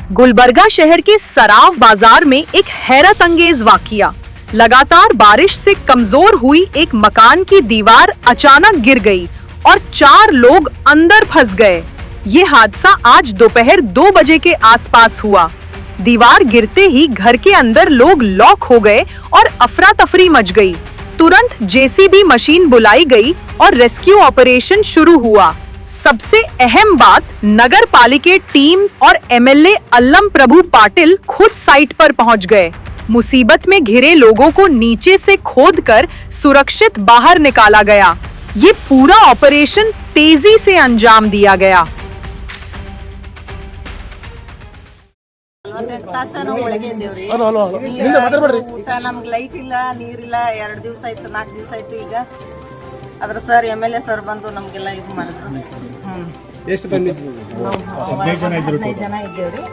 गुलबर्गा शहर के सराफ बाजार में एक हैरत अंगेज वाकया। लगातार बारिश से कमजोर हुई एक मकान की दीवार अचानक गिर गई और 4 लोग अंदर फंस गए। ये हादसा आज दोपहर 2 बजे के आसपास हुआ। दीवार गिरते ही घर के अंदर लोग लॉक हो गए और अफरा तफरी मच गई। तुरंत जेसीबी मशीन बुलाई गई और रेस्क्यू ऑपरेशन शुरू हुआ। सबसे अहम बात, नगर पालिका टीम और एमएलए अल्लम प्रभु पाटिल खुद साइट पर पहुंच गए। मुसीबत में घिरे लोगों को नीचे से खोदकर सुरक्षित बाहर निकाला गया। ये पूरा ऑपरेशन तेजी से अंजाम दिया गया। ನಮ್ಗೆ ಲೈಟ್ ಇಲ್ಲ, ನೀರಿಲ್ಲ, 2 ದಿವಸ ಆಯ್ತು, 4 ದಿವಸ ಆಯ್ತು. ಈಗ ಅದ್ರ ಸರ್ ಎಮ್ಎಲ್ಎ ಸರ್ ಬಂದು ನಮ್ಗೆಲ್ಲ ಇದು ಮಾಡಿದ್ರು. ಎಷ್ಟು ಬಂದಿದ್ರು? 15 ಜನ ಇದ್ದೇವ್ರಿ.